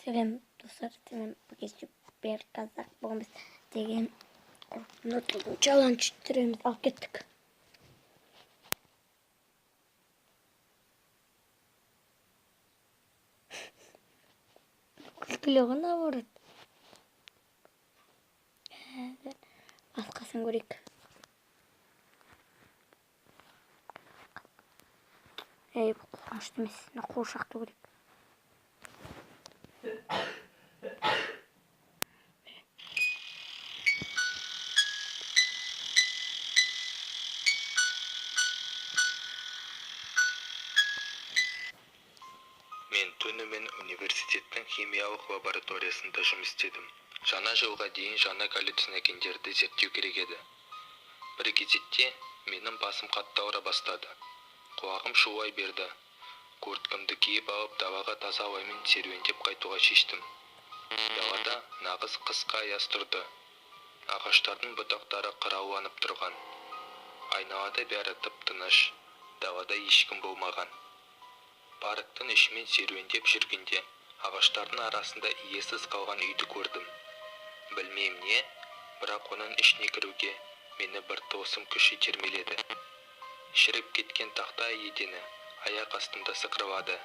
Сәлем достар, сәлем. Бүгін бер қазақ боламыз деген челлендж түсіреміз. Алып кеттік. Күлкілі наоборот. Басқасын көрейік. Бұл қорқынышты емес, қуыршақты көрейік. Мен түнімен университеттің химиялық лабораториясында жұмыс істедім. Жаңа жылға дейін жаңа галлюциногендерді зерттеу керек еді. Бір кезекте менің басым қатты ауыра бастады. Құлағым шулай берді. Курткамды киіп алып далаға таза ауамен серуендеп қайтуға шештім. Далада нағыз қысқы аяз тұрды. Ағаштардың бұтақтары қырауланып тұрған. Айналада бәрі тып-тыныш. Далада ешкім болмаған. Парктың ішімен серуендеп жүргенде ағаштардың арасында иесіз қалған үйді көрдім. Білмеймін не, бірақ оның ішіне кіруге мені бір тылсым күш итермеледі. Шіріп кеткен тақта едені аяқ астымда сықырлады.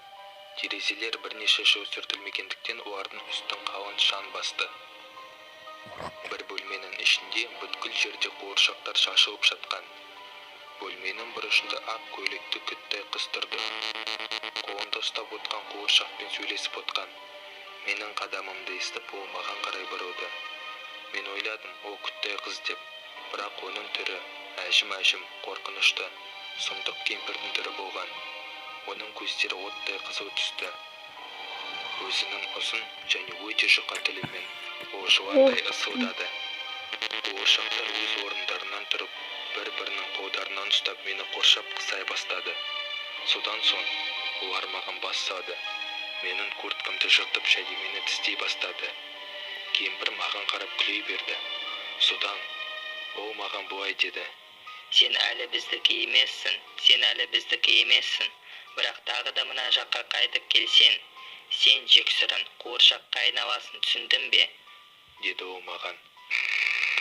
Терезелер бірнеше жыл сүртілмегендіктен олардың үстін қалың шаң басты. Бір бөлменің ішінде бүткіл жерде қуыршақтар шашылып жатқан. Бөлменің бұрышында ақ көйлекті күттай қыз тұрды. Қолында ұстап отқан қуыршақпен сөйлесіп отқан. Менің қадамымды естіп, ол маған қарай бұрылды. Мен ойладым, ол күттай қыз деп, бірақ оның түрі әжім-әжім, қорқынышты, сұмдық кемпірдің түрі болған. Оның көздері оттай қызыл түсті. Өзінің ұзын және өте жұқа тілімен ол жыландай ысылдады. Қуыршақтар өз орындарынан тұрып, бір-бірінің қолдарынан ұстап мені қоршап қысай бастады. Содан соң олар маған бас салды. Менің курткамды жыртып және мені тістей бастады. Кемпір маған қарап күлей берді. Содан ол маған бұлай деді: Сен әлі біздікі емессің. Бірақ тағы да мына жаққа қайтып келсең, сен жексұрын қуыршаққа айналасың, түсіндің бе? Деді ол маған.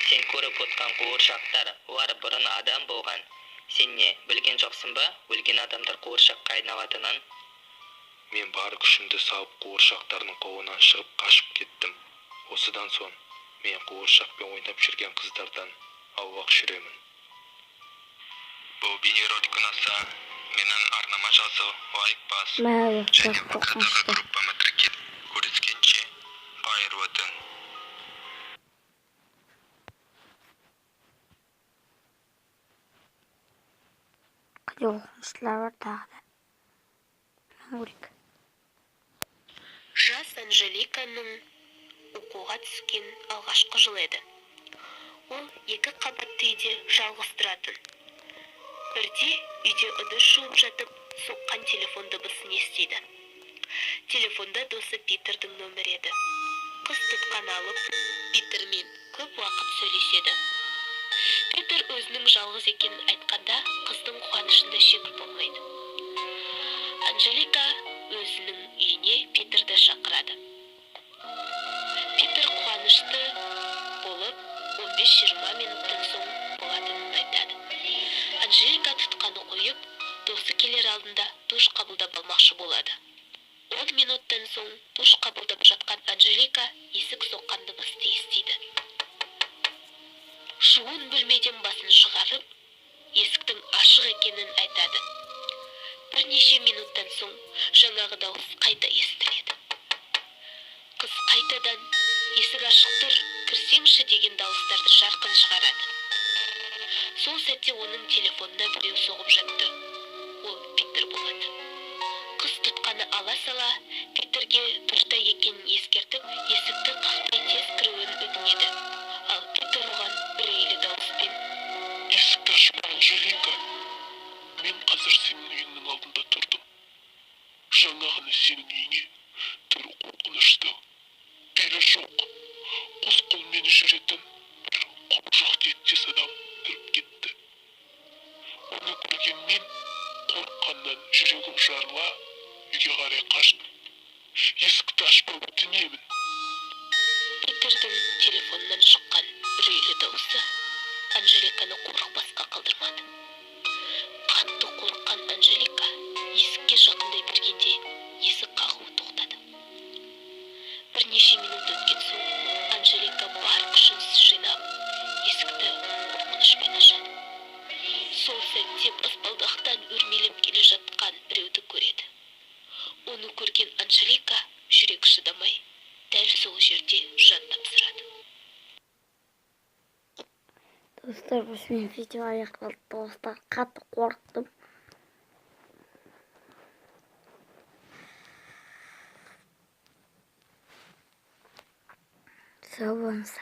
Сен көріп отқан қуыршақтар, олар бұрын адам болған. Сен не, білген жоқсың ба, өлген адамдар қуыршаққа айналатынын? Мен бар күшімді салып қуыршақтардың қолынан шығып қашып кеттім. Осыдан соң мен қуыршақпен ойнап жүрген қыздардан аулақ жүремін. Бұл бейнеролик ұнаса, менің арнама жазыл, лайк бас, және ВК-дағы группама тіркел. Көріскенше, қайырлы түн. Қорқыныштылар бар тағы да. Жас Анжеликаның оқуға түскен алғашқы жыл еді. Ол 2 қабатты үйде жалғыз тұратын. Бірде үйде ыдыс жуып жатып, соққан телефон дыбысын естиді. Телефонда досы Питердің нөмірі еді. Қыз тұтқан алып, Питермен көп уақыт сөйлеседі. Питер өзінің жалғыз екенін айтқанда, қыздың қуанышында шек болмайды. Анжелика өзінің үйіне Питерді шақырады. Питер қуанышты болып, 15-20 минуттан соң болатынын айтады. Анжелика тұтқаны қойып, досы келер алдында душ қабылдап алмақшы болады. 10 минуттан соң душ қабылдап жатқан Анжелика есік соққан дыбысты естиді. Шуын бөлмеден басын шығарып, есіктің ашық екенін айтады. Бірнеше минуттан соң жаңағы дауыс қайта естіледі. Қыз қайтадан есік ашық тұр, кірсеңші деген дауыстарды жарқын шығарады. Сол сәтте оның телефонына біреу соғып жатты. Ол Питер болады. Қыз тұтқаны ала сала, Питерге дұрыс екенін ескертіп, есікті қақпай тез кіруін өтінеді. Ал Питер оған үрейлі дауыспен: Есікті ашпа, Анжелика. Мен қазір сенің үйіңнің алдында тұрдым. Жаңа ғана сенің үйіңе түрі қорқынышты, белі жоқ, қос қолмен жүретін бір құбыжық тектес адам кіріп кетті. Оны көрген мен қорыққаннан жүрегім жарыла, үйге қарай қаштым. Есікті ашпа, өтінемін. Анжеликаны қорықпасқа қалдырмады. Қатты қорыққан Анжелика есікке жақындай бергенде есік қағуы тоқтады. Бірнеше минут өткен соң Анжелика бар күшін жинап есікті қорқынышпен ашады. Сол сәтте баспалдақтан өрмелеп келе жатқан біреуді көреді. Оны көрген Анжелика жүрек шыдамай дәл сол жерде жан тапсырады. Dostlar, осымен видео аяқталды. Достар, қатты қорықтым. Сау болыңыздар.